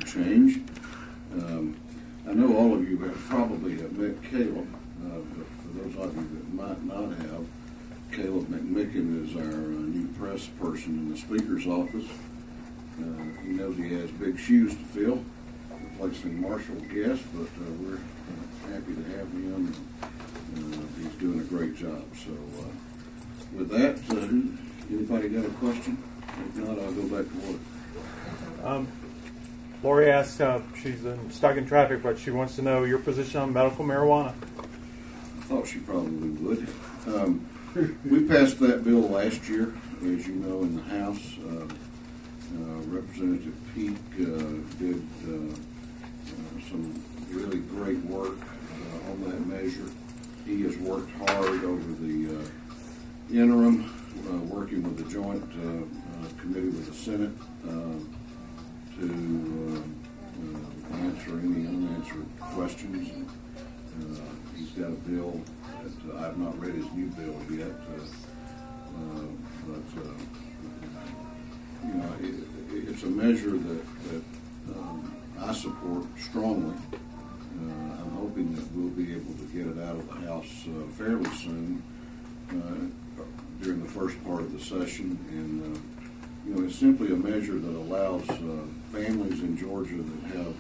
change. I know all of you probably have met Caleb, but for those of you that might not have, Caleb McMicken is our new press person in the Speaker's office. He knows he has big shoes to fill, replacing Marshall Guest, but we're happy to have him. He's doing a great job. So with that, anybody got a question? If not, I'll go back to work. Lori asked, she's stuck in traffic, but she wants to know your position on medical marijuana. I thought she probably would. We passed that bill last year, as you know, in the House. Representative Peake did some really great work on that measure. He has worked hard over the interim, working with the Joint Committee with the Senate to answer any unanswered questions. He's got a bill that I've not read his new bill yet, but you know, it's a measure that I support strongly. I'm hoping that we'll be able to get it out of the House fairly soon during the first part of the session. And you know, it's simply a measure that allows families in Georgia that have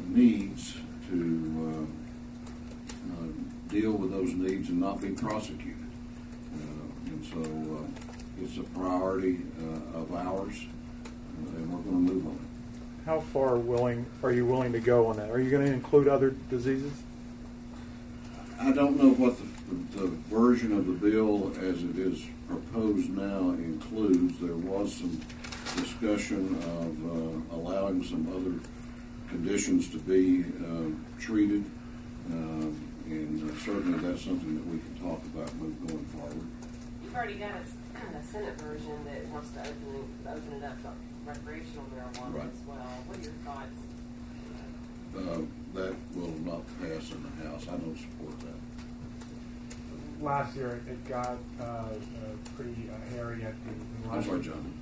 needs to deal with those needs and not be prosecuted. And so it's a priority of ours, and we're going to move on it. How far are you willing to go on that? Are you going to include other diseases? I don't know what the version of the bill as it is proposed now includes. There was some discussion of allowing some other conditions to be treated, and certainly that's something that we can talk about going forward. You've already got a Senate version that wants to open it up to recreational marijuana right. as well. What are your thoughts? That will not pass in the House. I don't support that. Last year, it got pretty hairy at the. I'm sorry, John.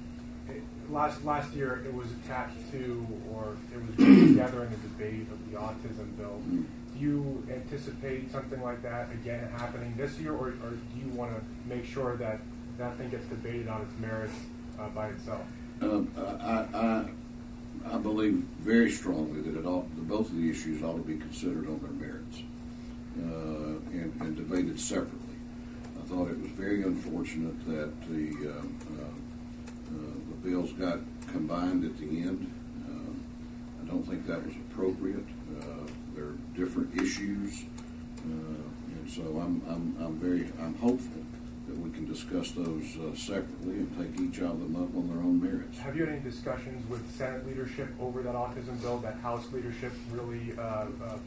Last year, it was attached to, or it was together in a debate of the autism bill. Mm-hmm. Do you anticipate something like that again happening this year, or do you want to make sure that that thing gets debated on its merits by itself? I believe very strongly that both of the issues ought to be considered on their merits and debated separately. I thought it was very unfortunate that the bills got combined at the end. I don't think that was appropriate. There are different issues, and so I'm hopeful that we can discuss those separately and take each of them up on their own merits. Have you had any discussions with Senate leadership over that autism bill? That House leadership really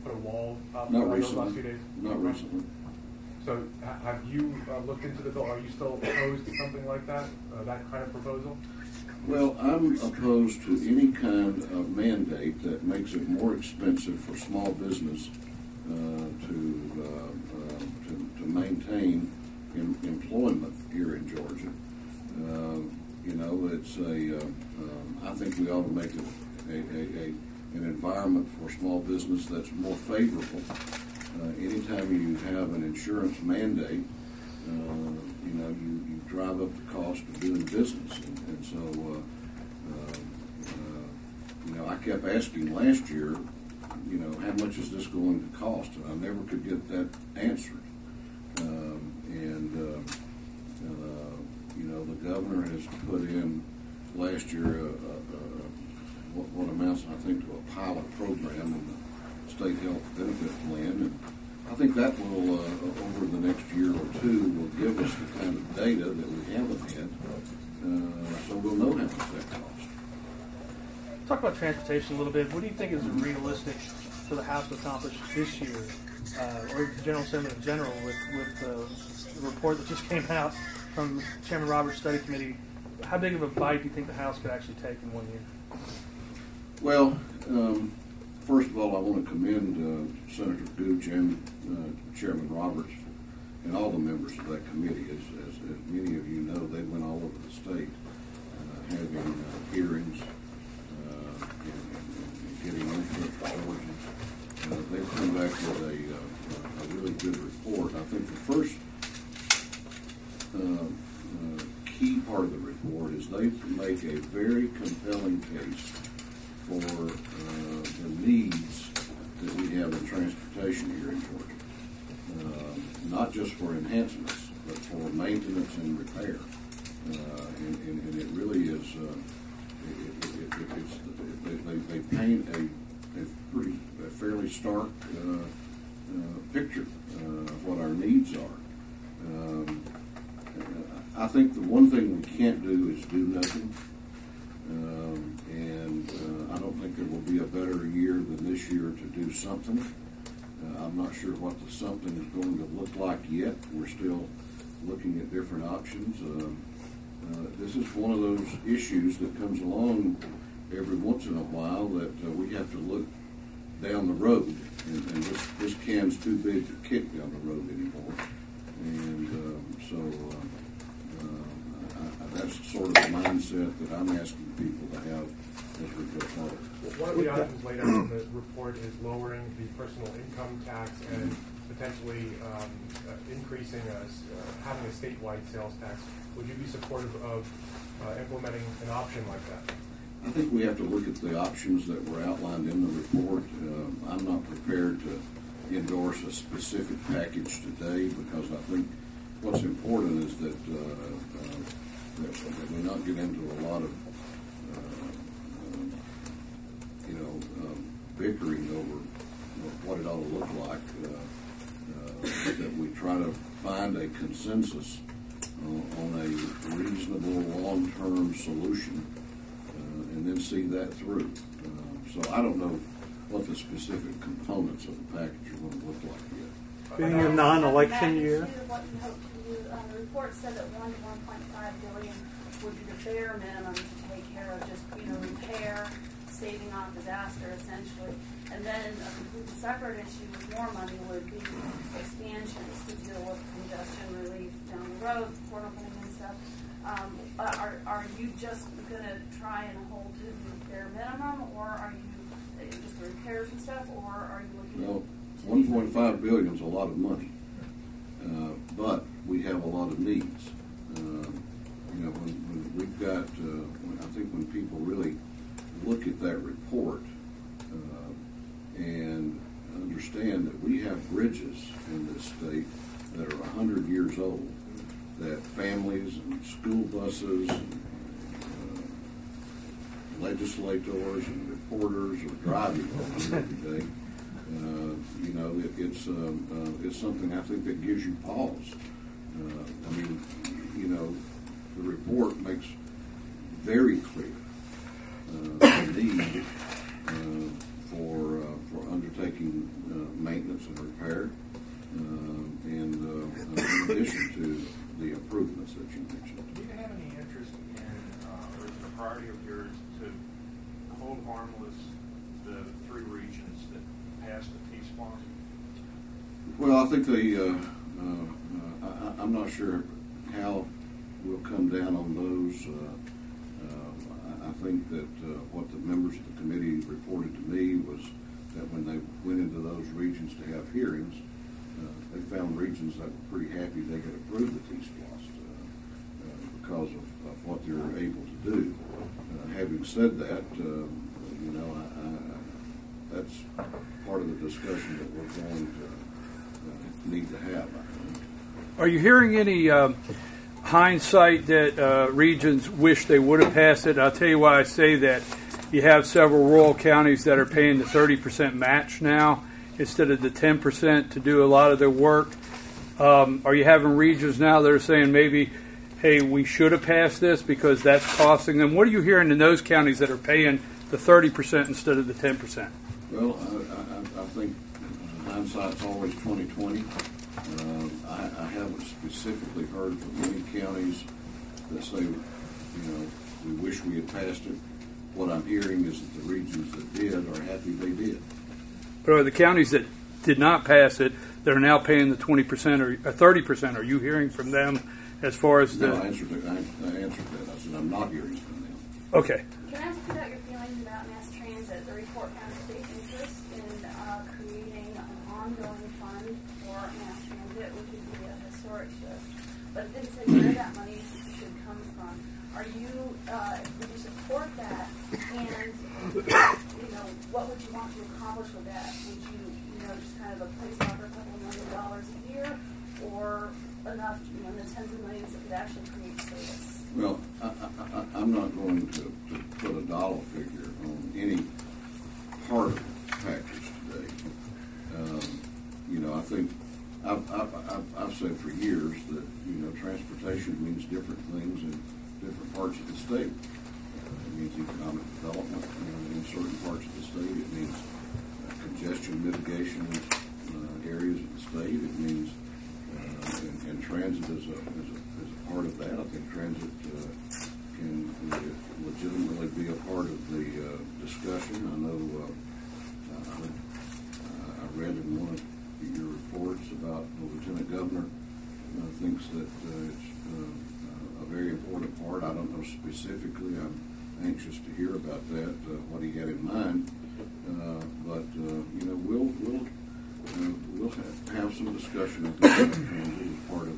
put a wall up Not those recently. last few days? Not recently. So have you looked into the bill? Are you still opposed to something like that kind of proposal? Well, I'm opposed to any kind of mandate that makes it more expensive for small business to maintain employment here in Georgia. You know, it's I think we ought to make an environment for small business that's more favorable. Anytime you have an insurance mandate, you know, you drive up the cost of doing business, and so you know, I kept asking last year, you know, how much is this going to cost, and I never could get that answered. You know, the governor has put in last year what amounts, I think, to a pilot program in the state health benefit plan, and I think that will, over the next year or two, will give us the kind of data that we haven't had, so we'll know how much that costs. Talk about transportation a little bit. What do you think is realistic for the House to accomplish this year, or the General Assembly in general, with the report that just came out from Chairman Roberts' study committee? How big of a bite do you think the House could actually take in 1 year? Well, first of all, I want to commend Senator Gooch and Chairman Roberts and all the members of that committee. As many of you know, they went all over the state having hearings and first key part of the report is they make a very compelling case for the needs that we have in transportation here in Georgia. Not just for enhancements, but for maintenance and repair. And it really is, they paint a fairly stark picture of what our needs are. I think the one thing we can't do is do nothing. I don't think there will be a better year than this year to do something. I'm not sure what the something is going to look like yet. We're still looking at different options. This is one of those issues that comes along every once in a while that we have to look down the road, and this can's too big to kick down the road anymore. That's sort of the mindset that I'm asking people to have as we go forward. One of the items laid out in the report is lowering the personal income tax and potentially increasing having a statewide sales tax. Would you be supportive of implementing an option like that? I think we have to look at the options that were outlined in the report. I'm not prepared to endorse a specific package today because I think what's important is that we not get into a lot of bickering over what it ought to look like. That we try to find a consensus on a reasonable long-term solution, and then see that through. So I don't know what the specific components of the package are going to look like yet. Being a non-election year. What you hope to do. The report said that $1 to $1.5 billion would be the bare minimum to take care of just repair, staving off disaster essentially, and then a completely separate issue with more money would be expansions to deal with congestion relief down the road, port opening and stuff. Are you just going to try and hold to the bare minimum, or are you just the repairs and stuff, or are you looking? Well, $1.5 billion is a lot of money, but we have a lot of needs. When we've got, I think when people really look at that report and understand that we have bridges in this state that are 100 years old, that families and school buses and legislators and reporters are driving on every day. It's something I think that gives you pause. The report makes very clear the need for undertaking maintenance and repair, in addition to the improvements that you mentioned. Do you have any interest in, or is it a priority of yours to hold harmless the three regions that passed the T-SPLOST? Well, I think I'm not sure how we'll come down on those. I think that what the members of the committee reported to me was that when they went into those regions to have hearings, they found regions that were pretty happy they could approve the T-SPLOST because of what they were able to do. Having said that, that's part of the discussion that we're going to need to have, I think. Are you hearing any hindsight that regions wish they would have passed it? I'll tell you why I say that. You have several rural counties that are paying the 30% match now instead of the 10% to do a lot of their work. Are you having regions now that are saying maybe, hey, we should have passed this because that's costing them? What are you hearing in those counties that are paying the 30% instead of the 10%? Well, I think hindsight's always 20/20. I haven't specifically heard from any counties that say, we wish we had passed it. What I'm hearing is that the regions that did are happy they did. But are the counties that did not pass it that are now paying the 20% or 30%? Are you hearing from them as far as the? No, I answered that. I said I'm not hearing from them. Okay. Can I ask you about your feelings about mass transit? The report has state interest in creating an ongoing fund for mass transit, which would be a sure it should. But it didn't say where that money should come from. Are you, would you support that? And, you know, what would you want to accomplish with that? Would you know, just kind of a placeholder, a couple of $1 million a year, or enough, you know, in the tens of millions that could actually create service? Well, I'm not going to put a dollar figure on any part of the package today. You know, I think I've said for years that, you know, transportation means different things in different parts of the state. It means economic development in certain parts of the state. It means congestion mitigation areas of the state. It means and transit is a part of that. I think transit can legitimately be a part of the discussion. I know I read in one of your reports about the Lieutenant Governor thinks that it's a very important part. I don't know specifically. I'm anxious to hear about that, what he had in mind. But you know, we'll have some discussion about transit as part of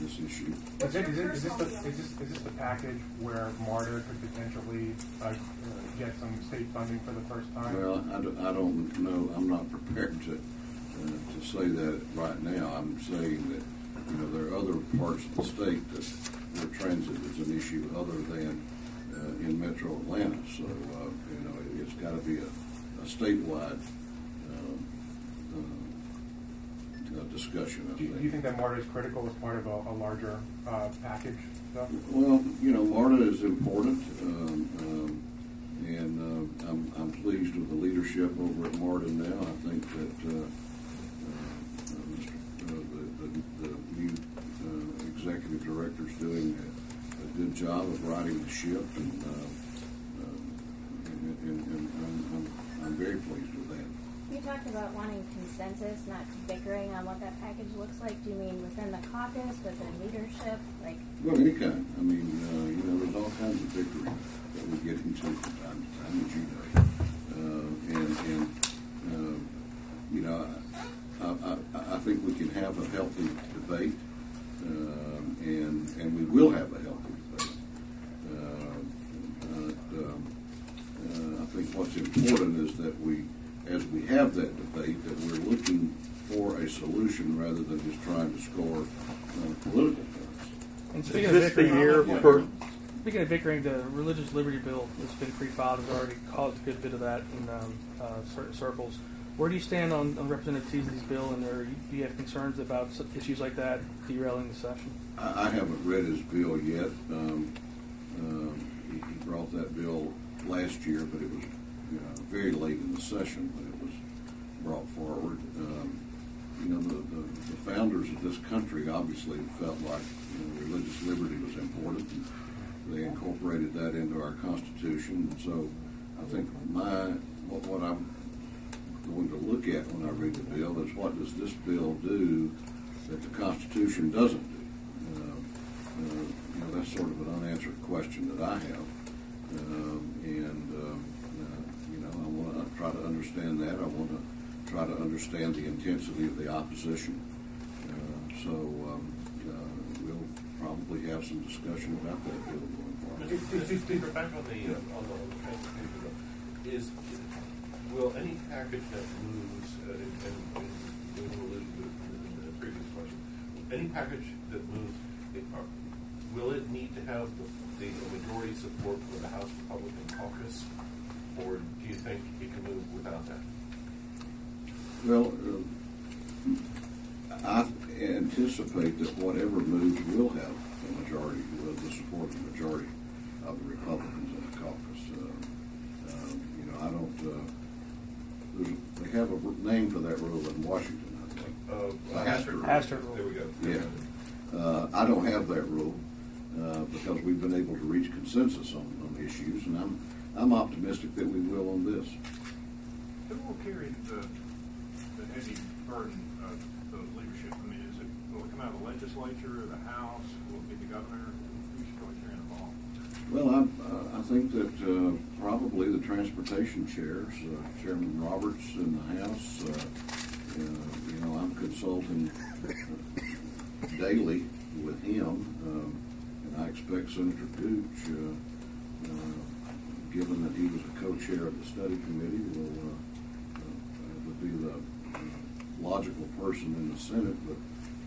this issue. Is this the package where MARTA could potentially get some state funding for the first time? Well, I don't know. I'm not prepared to say that right now. I'm saying that, you know, there are other parts of the state where transit is an issue other than in Metro Atlanta. So you know, it's got to be a statewide discussion. Do you think that MARTA is critical as part of a larger package, though? Well, you know, MARTA is important, and I'm pleased with the leadership over at MARTA now. I think that the new executive director is doing a good job of riding the ship, and I'm very pleased with that. You talked about wanting consensus, not bickering on what that package looks like. Do you mean within the caucus, within leadership? Like, well, any kind. I mean, you know, there's all kinds of bickering that we get into from time to time, as you know. You know, I think we can have a healthy debate, and we will have a healthy debate. I think what's important is that we, as we have that debate, that we're looking for a solution rather than just trying to score political points. And speaking Is of this the bickering, year for? speaking of bickering, the religious liberty bill that's been pre-filed has already caused a good bit of that in certain circles. Where do you stand on Representative Teasley's bill, and do you have concerns about issues like that derailing the session? I haven't read his bill yet. He brought that bill last year, but it was, you know, very late in the session when it was brought forward. You know, the founders of this country obviously felt like, you know, religious liberty was important, and they incorporated that into our Constitution. And so I think what I'm going to look at when I read the bill is, what does this bill do that the Constitution doesn't do? You know, that's sort of an unanswered question that I have, you know, I want to try to understand that. I want to try to understand the intensity of the opposition. So we'll probably have some discussion about that bill going forward. Back on the transportation bill, will any package that moves, and doing a allusion to the previous question, any package that moves, will it need to have the majority support for the House Republican caucus, or do you think it can move without that? Well, I anticipate that whatever moves will have a majority, the support of the majority of the Republicans in the caucus. You know, I don't. They have a name for that rule in Washington, I think. Hastert rule. There we go. Yeah. I don't have that rule because we've been able to reach consensus on issues, and I'm optimistic that we will on this. Who will carry the heavy burden of the leadership? I mean, will it come out of the legislature or the House? Will it be the governor? Who's really carrying the ball? Well, I think that probably the transportation chairs, Chairman Roberts in the House. You know, I'm consulting daily with him, and I expect Senator Gooch, given that he was a co-chair of the study committee, would be the logical person in the Senate, but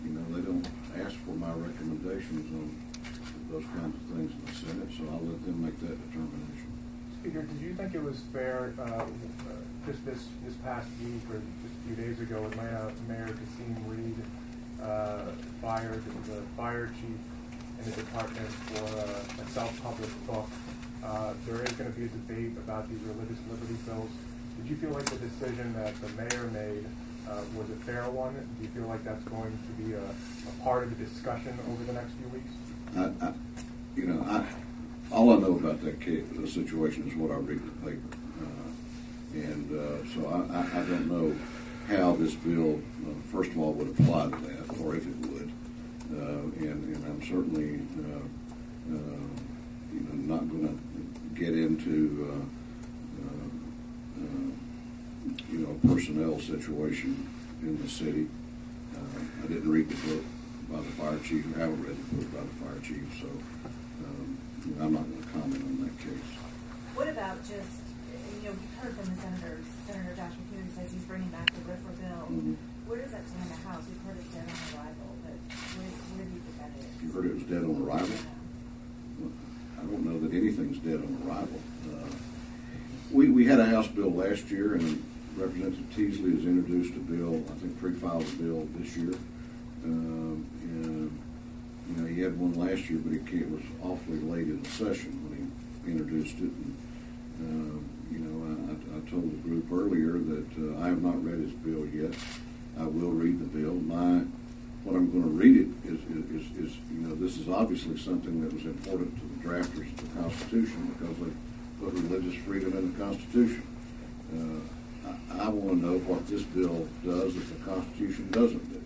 they don't ask for my recommendations on those kinds of things in the Senate, so I'll let them make that determination. Speaker, did you think it was fair, just this past week or just a few days ago, Atlanta Mayor Kasim Reed fired the fire chief in the department for a self-published book? There is going to be a debate about these religious liberty bills. Did you feel like the decision that the mayor made was a fair one? Do you feel like that's going to be a part of the discussion over the next few weeks? All I know about that the situation is what I read in the paper, so I don't know how this bill, first of all, would apply to that, or if it would, and I'm certainly not going to get into a personnel situation in the city. I didn't read the book by the fire chief, or haven't read the book by the fire chief, so I'm not going to comment on that case. What about just, we've heard from the senators, Senator Josh McCune says he's bringing back the RFRA bill. Mm-hmm. Where does that stand in the House? We've heard it's dead on arrival, but where do you think that is? You heard it was dead on arrival? Well, I don't know that anything's dead on arrival. We had a House bill last year, and Representative Teasley has introduced a bill, I think pre-filed a bill this year. He had one last year, but it was awfully late in the session when he introduced it. And, I told the group earlier that I have not read his bill yet. I will read the bill. What I'm going to read it is this is obviously something that was important to the drafters of the Constitution because they put religious freedom in the Constitution. I want to know what this bill does that the Constitution doesn't do.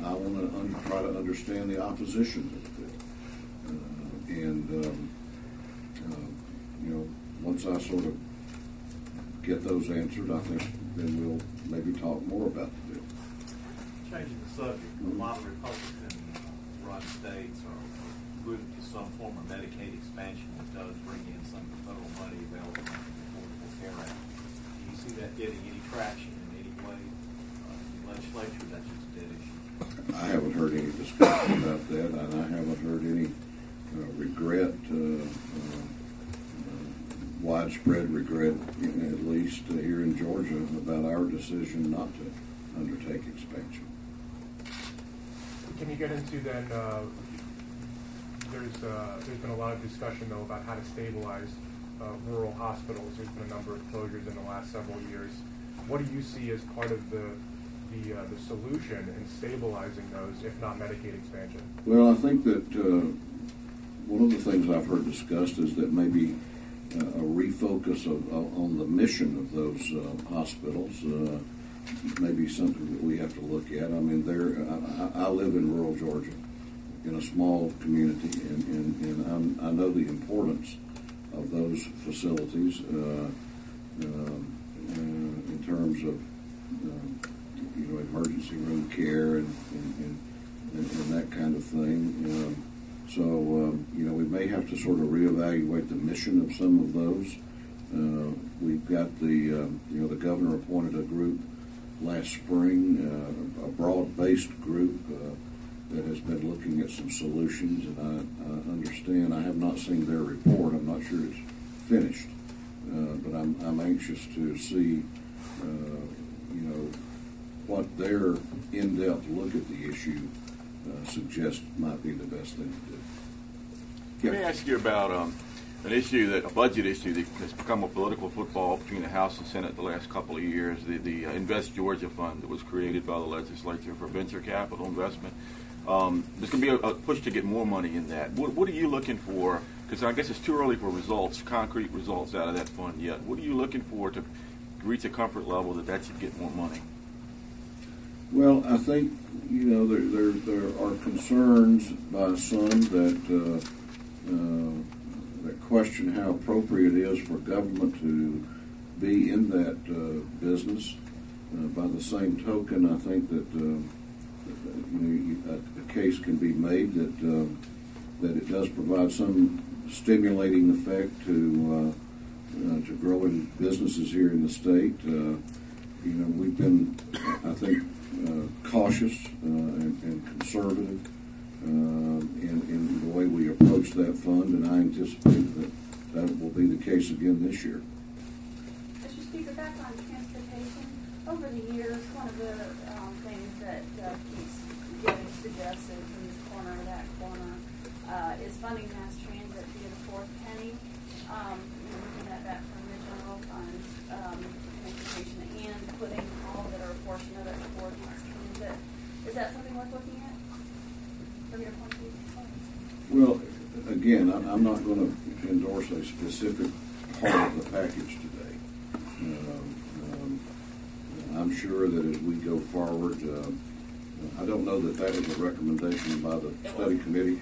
I want to try to understand the opposition to the bill. Once I sort of get those answered, I think then we'll maybe talk more about the bill. Changing the subject, a lot of Republican-run states are moving to some form of Medicaid expansion that does bring in some federal money available from the Affordable Care Act. Do you see that getting any traction in any way in the legislature? That's just a dead issue. I haven't heard any discussion about that, and I haven't heard any regret, widespread regret, at least here in Georgia, about our decision not to undertake expansion. Can you get into then? There's been a lot of discussion though about how to stabilize rural hospitals. There's been a number of closures in the last several years. What do you see as part of the solution in stabilizing those, if not Medicaid expansion? Well, I think that one of the things I've heard discussed is that maybe a refocus on the mission of those hospitals may be something that we have to look at. I mean, I live in rural Georgia, in a small community, and I know the importance of those facilities in terms of emergency room care and that kind of thing. We may have to sort of reevaluate the mission of some of those. We've got the governor appointed a group last spring, a broad-based group that has been looking at some solutions, and I understand. I have not seen their report. I'm not sure it's finished, but I'm anxious to see, what their in-depth look at the issue suggests might be the best thing to do. Let me ask you about a budget issue that has become a political football between the House and Senate the last couple of years, the Invest Georgia Fund that was created by the legislature for venture capital investment. There's going to be a push to get more money in that. What are you looking for? Because I guess it's too early for concrete results out of that fund yet. What are you looking for to reach a comfort level that should get more money? Well, I think, there are concerns by some that question how appropriate it is for government to be in that business. By the same token, I think that a case can be made that it does provide some stimulating effect to growing businesses here in the state. We've been, I think, cautious and conservative in the way we approach that fund, and I anticipate that will be the case again this year. Mr. Speaker, back on transportation, over the years, one of the things that keeps getting suggested from this corner or that corner is funding mass transit via the fourth penny. Looking at that from the general fund, transportation, and putting all that are a portion of it toward mass transit. Is that something worth looking at from your point of view? Well, again, I'm not going to endorse a specific part of the package today. I'm sure that as we go forward, I don't know that that is a recommendation by the study committee,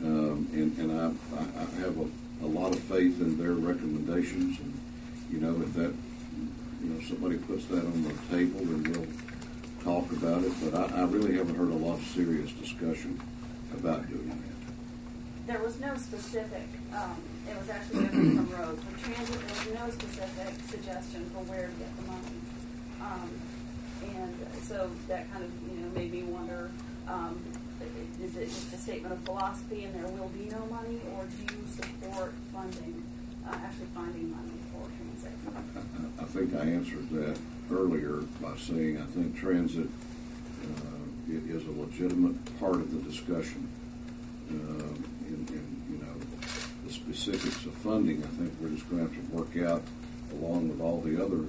and I have a lot of faith in their recommendations. And if that, somebody puts that on the table, then we'll talk about it. But I really haven't heard a lot of serious discussion about doing that. There was no specific, it was actually different from roads. With transit, there was no specific suggestion for where to get the money. And so that kind of, made me wonder, is it just a statement of philosophy and there will be no money, or do you support funding, actually finding money for transit? I think I answered that earlier by saying I think transit is a legitimate part of the discussion. The specifics of funding, I think we're just going to have to work out along with all the other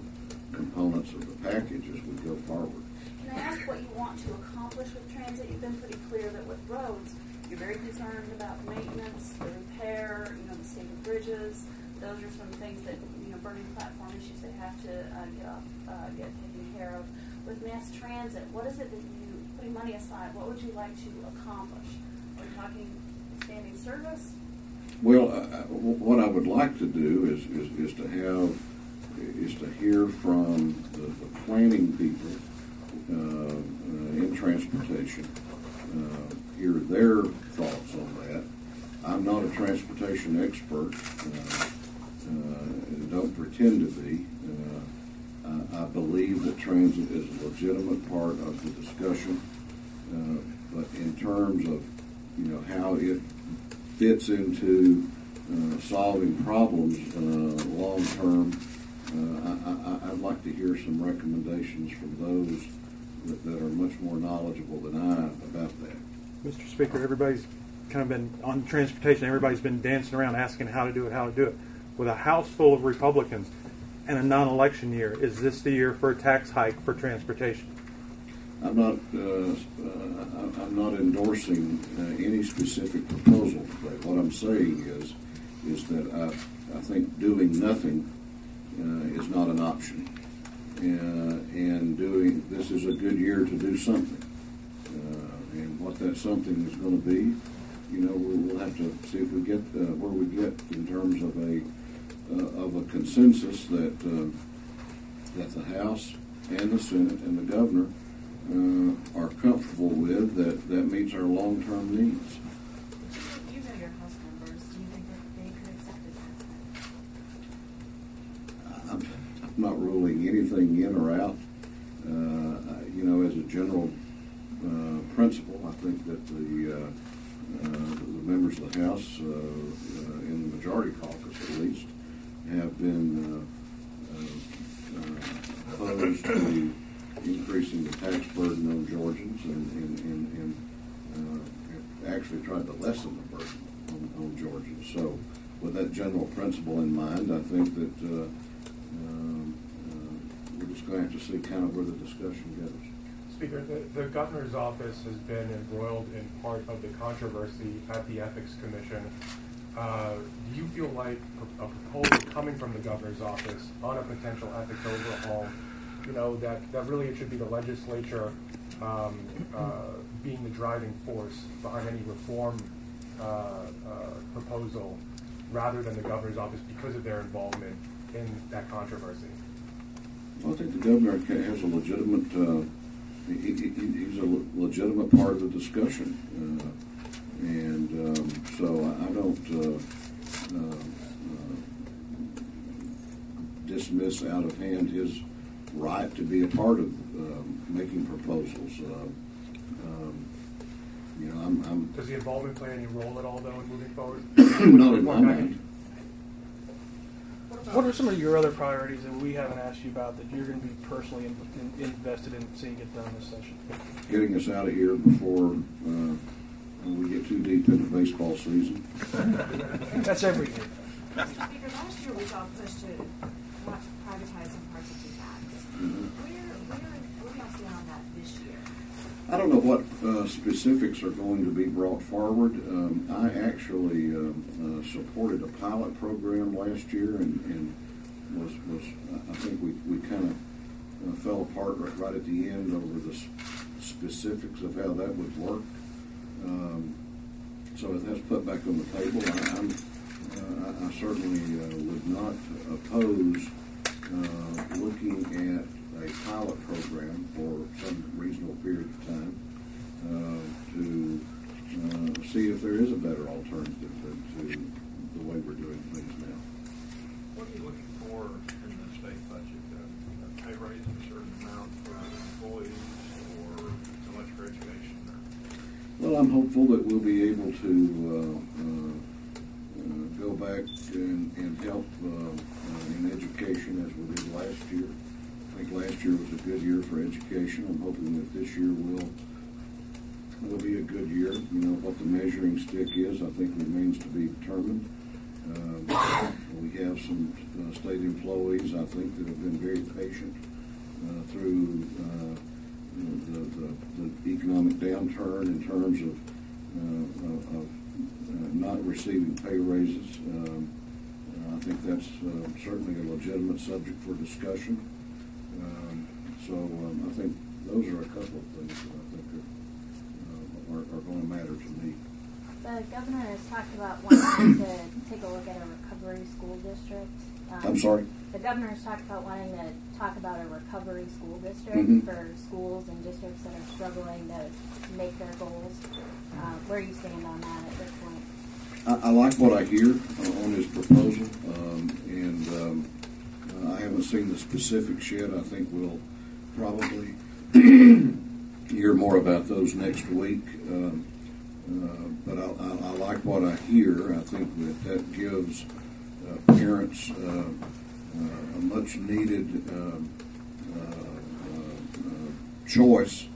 components of the package as we go forward. Can I ask what you want to accomplish with transit? You've been pretty clear that with roads, you're very concerned about maintenance, the repair, the state of bridges. Those are some things that, burning platform issues they have to get taken care of. With mass transit, what is it that you, putting money aside, what would you like to accomplish? Are we talking expanding service? Well, what I would like to do is to hear from the planning people in transportation, hear their thoughts on that. I'm not a transportation expert, don't pretend to be. I believe that transit is a legitimate part of the discussion, but in terms of how it fits into solving problems long term, I'd like to hear some recommendations from those that are much more knowledgeable than I about that. Mr. Speaker, everybody's kind of been on transportation. Everybody's been dancing around asking how to do it. With a House full of Republicans and a non-election year, is this the year for a tax hike for transportation? I'm not endorsing any specific proposal today. What I'm saying is that I think doing nothing is not an option, and this is a good year to do something. And what that something is going to be, we'll have to see if we get where we get in terms of a consensus that the House and the Senate and the Governor are comfortable with, that meets our long-term needs. You know your House members. Do you think that they could accept it? I'm not ruling anything in or out. As a general principle, I think that the members of the House, in the majority caucus at least, have been opposed to increasing the tax burden on Georgians and actually tried to lessen the burden on Georgians. So with that general principle in mind, I think that we're just going to have to see kind of where the discussion goes. Speaker, the governor's office has been embroiled in part of the controversy at the Ethics Commission. Do you feel like a proposal coming from the governor's office on a potential ethics overhaul, that really it should be the legislature being the driving force behind any reform proposal rather than the governor's office because of their involvement in that controversy? Well, I think the governor has a legitimate he's a legitimate part of the discussion, and so I don't dismiss out of hand his right to be a part of making proposals. You know, I'm Does the involvement play any role at all, though, in moving forward? not in my mind. What are some of your other priorities that we haven't asked you about that you're going to be personally invested in seeing get done this session? Getting us out of here before we get too deep into baseball season. That's every year. Mr. Speaker, last year we saw a push to privatize some parts of GFACS. Where do y'all stand on that this year? I don't know what specifics are going to be brought forward. I actually supported a pilot program last year, and was I think we kind of fell apart right at the end over the specifics of how that would work. So if that's put back on the table, I certainly would not oppose looking at a pilot program for some reasonable period of time to see if there is a better alternative to the way we're doing things now. What are you looking for in the state budget? A pay raise of a certain amount for employees, or so much for education? Well, I'm hopeful that we'll be able to go back and help in education as we did last year. I think last year was a good year for education. I'm hoping that this year will be a good year. You know, what the measuring stick is, I think remains to be determined. We have some state employees, I think, that have been very patient through the economic downturn in terms of not receiving pay raises. I think that's certainly a legitimate subject for discussion. So I think those are a couple of things that I think are going to matter to me. The governor has talked about wanting to take a look at a recovery school district. I'm sorry? The governor has talked about wanting to talk about a recovery school district for schools and districts that are struggling to make their goals. Where do you stand on that at this point? I like what I hear on his proposal, and I haven't seen the specifics yet. I think we'll probably hear more about those next week. But I like what I hear. I think that gives parents a much needed choice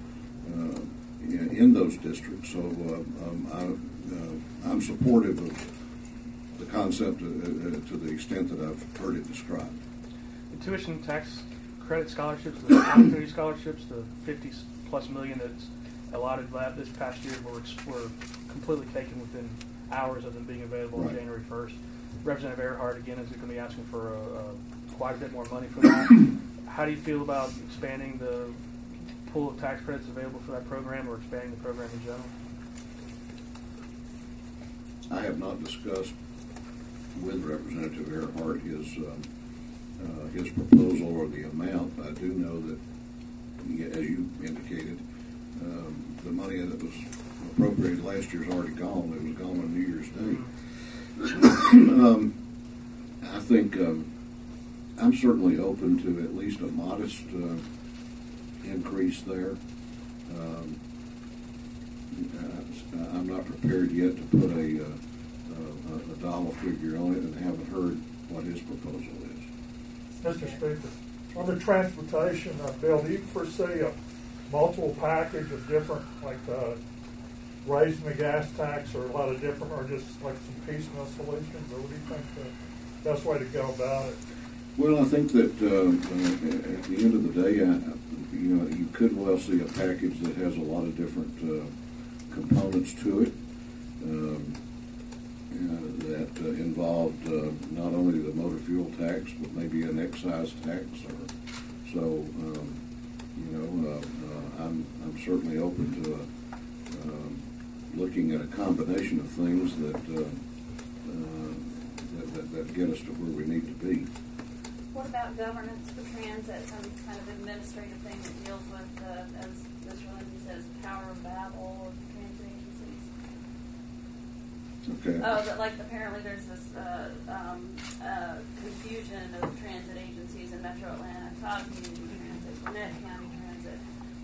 in those districts. So I'm supportive of the concept to the extent that I've heard it described. The tuition tax credit scholarships, the opportunity scholarships, the $50+ million that's allotted this past year were completely taken within hours of them being available on January 1st. Representative Earhart, again, is going to be asking for quite a bit more money for that. How do you feel about expanding the pool of tax credits available for that program, or expanding the program in general? I have not discussed with Representative Earhart his proposal or the amount. I do know that, as you indicated, the money that was appropriated last year is already gone. It was gone on New Year's Day. I think I'm certainly open to at least a modest increase there. I'm not prepared yet to put a dollar figure on it, and haven't heard what his proposal is. Mr. Speaker, on the transportation bill, do you foresee a multiple package of different, like raising the gas tax, or a lot of different, or just like some piecemeal solutions, or what do you think the best way to go about it? Well, I think that at the end of the day, you could well see a package that has a lot of different components to it that involved not only the motor fuel tax, but maybe an excise tax. I'm certainly open to looking at a combination of things that get us to where we need to be. What about governance for transit, some kind of administrative thing that deals with, as Mr. Lindsay says Tower of Babel of transit agencies. Okay. Oh, that like apparently there's this confusion of transit agencies in Metro Atlanta, Cobb Community Transit, Gwinnett County Transit,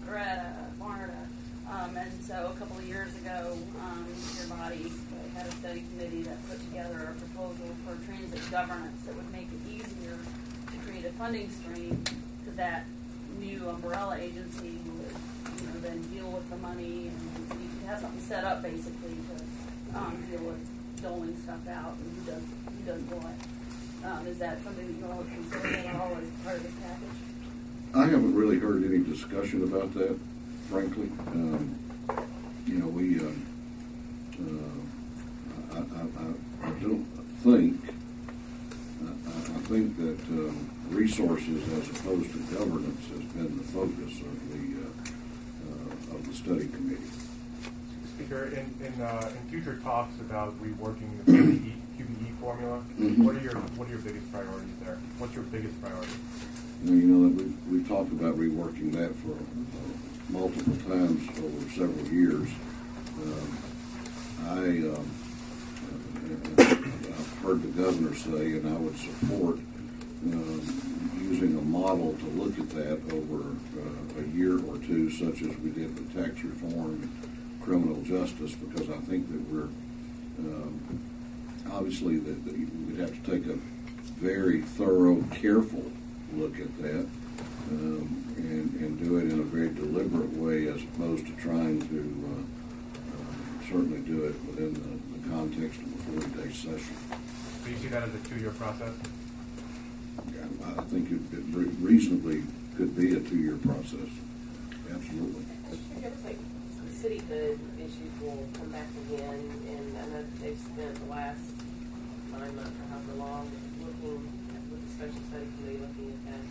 Greta, MARTA. And so a couple of years ago, your body had a study committee that put together a proposal for transit governance that would make it easier to create a funding stream, because that new umbrella agency would, then deal with the money, and you could have something set up basically to deal with doling stuff out and who does what. Is that something that you all have considered at all as part of this package? I haven't really heard any discussion about that, frankly. I don't think. I think that resources as opposed to governance has been the focus of the study committee. Speaker, in future talks about reworking the QBE formula, what are your biggest priorities there? What's your biggest priority? We've talked about reworking that for multiple times over several years. I've heard the governor say, and I would support using a model to look at that over a year or two, such as we did with tax reform and criminal justice, because I think that we're obviously that we'd have to take a very thorough, careful look at that and do it in a very deliberate way, as opposed to trying to certainly do it within the context of a 40-day session. So you see that as a 2-year process? I think it reasonably could be a 2-year process. Absolutely. It looks like the cityhood issues will come back again, and I know that they've spent the last 9 months or however long looking with the special study committee looking at that.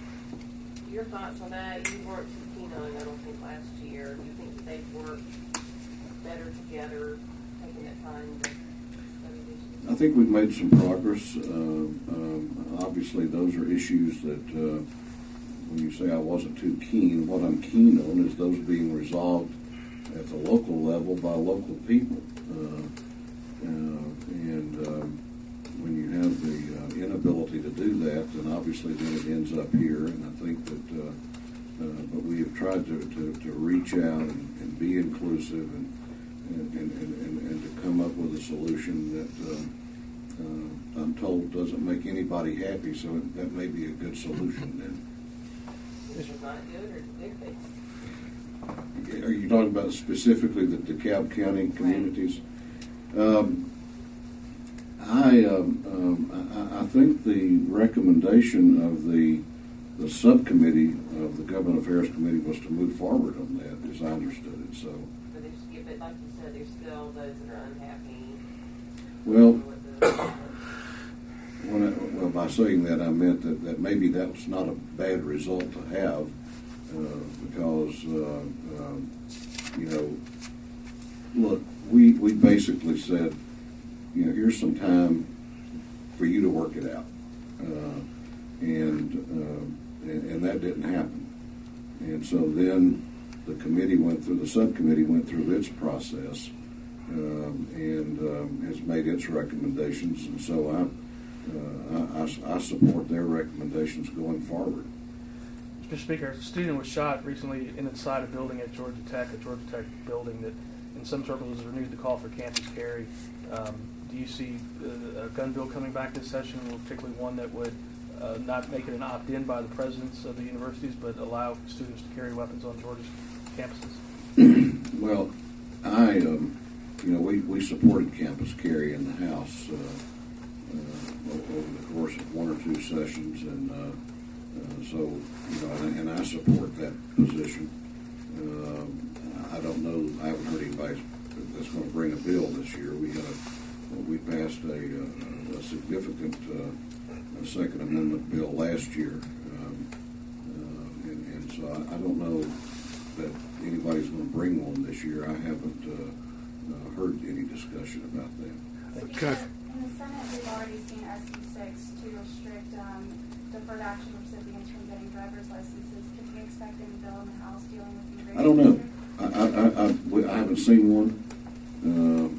Your thoughts on that? You weren't too keen on it, I don't think, last year. Do you think that they've worked better together, taking that time to study the issues? I think we've made some progress. Obviously, those are issues that, when you say I wasn't too keen, what I'm keen on is those being resolved at the local level by local people. When you have the inability to do that, then obviously then it ends up here. And I think that, but we have tried to reach out and be inclusive and to come up with a solution that I'm told doesn't make anybody happy. So that may be a good solution then. Is it not good or good? Are you talking about specifically the DeKalb County communities? I think the recommendation of the subcommittee of the Government Affairs Committee was to move forward on that, as I understood it. So, but like you said, there's still those that are unhappy. Well, by saying that, I meant that maybe that was not a bad result to have, because look, we basically said, here's some time for you to work it out, and that didn't happen. And so then the subcommittee went through its process and has made its recommendations, and so I support their recommendations going forward. Mr. Speaker, a student was shot recently inside a building at Georgia Tech, building that in some circles has renewed the call for campus carry. Do you see a gun bill coming back this session, particularly one that would not make it an opt-in by the presidents of the universities, but allow students to carry weapons on Georgia's campuses? Well, we supported campus carry in the House over the course of 1 or 2 sessions, and so and I support that position. I don't know. I haven't heard anybody that's going to bring a bill this year. We passed a significant Second Amendment bill last year, and so I don't know that anybody's going to bring one this year. I haven't heard any discussion about that. Okay. In the Senate, we've already seen SB 6 to restrict deferred action recipients from getting driver's licenses. Can we expect any bill in the House dealing with immigration? I don't know. I haven't seen one,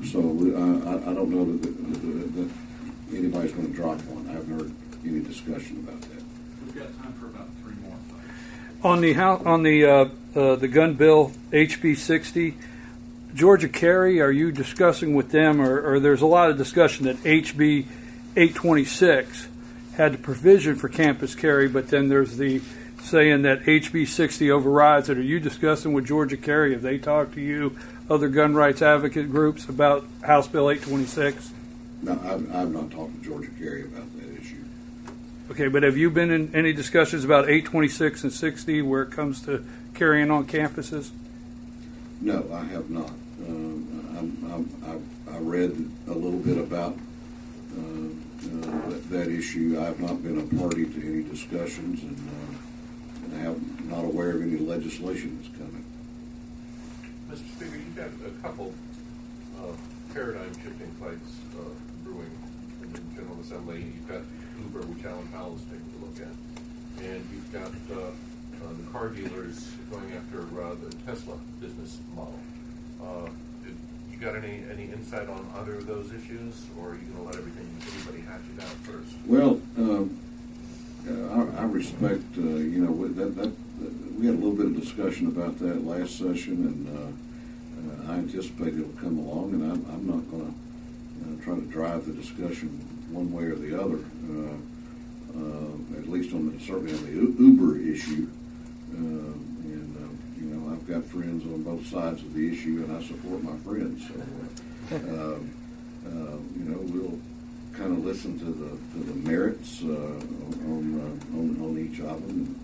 so I don't know that anybody's going to drop one. I haven't heard any discussion about that. We've got time for about 3 more. On the gun bill HB 60, Georgia Carry, are you discussing with them, or there's a lot of discussion that HB 826 had the provision for campus carry, but then there's the saying that HB 60 overrides it. Are you discussing with Georgia Carry? Have they talked to you, other gun rights advocate groups, about House Bill 826? No, I've not talked to Georgia Carry about that issue. Okay, but have you been in any discussions about 826 and 60 where it comes to carrying on campuses? No, I have not. I read a little bit about that issue. I have not been a party to any discussions, and I'm not aware of any legislation that's coming. Mr. Speaker, you've got a couple paradigm shifting fights brewing in the General Assembly. You've got Uber, which Alan Powell is taking a look at, and you've got the car dealers going after the Tesla business model. You got any insight on either of those issues, or are you going to let everybody hatch it out first? Well, I respect, that we had a little bit of discussion about that last session, and I anticipate it'll come along, and I'm not going to try to drive the discussion one way or the other, at least certainly on the Uber issue. I've got friends on both sides of the issue, and I support my friends. So, we'll kind of listen to the merits on each of them,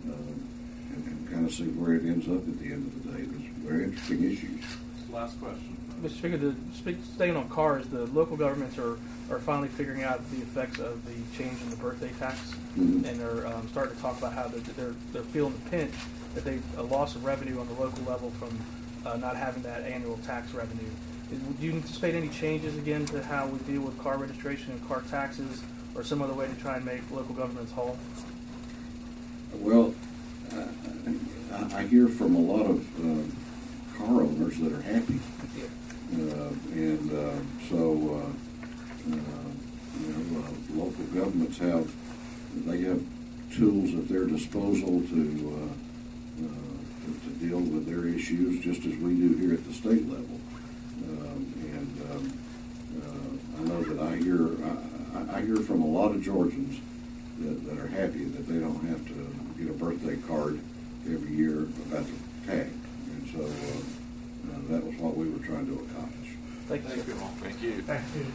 and kind of see where it ends up at the end of the day. There's very interesting issues. Last question. Mr. Speaker, staying on cars, the local governments are finally figuring out the effects of the change in the birthday tax, and they're starting to talk about how they're feeling the pinch that a loss of revenue on the local level from not having that annual tax revenue. Do you anticipate any changes again to how we deal with car registration and car taxes, or some other way to try and make local governments whole? Well, I hear from a lot of car owners that are happy, local governments have tools at their disposal to deal with their issues, just as we do here at the state level. I know that I hear from a lot of Georgians that are happy that they don't have to get a birthday card every year about the tag, and so that was what we were trying to accomplish. Thank you. Thank you. Thank you.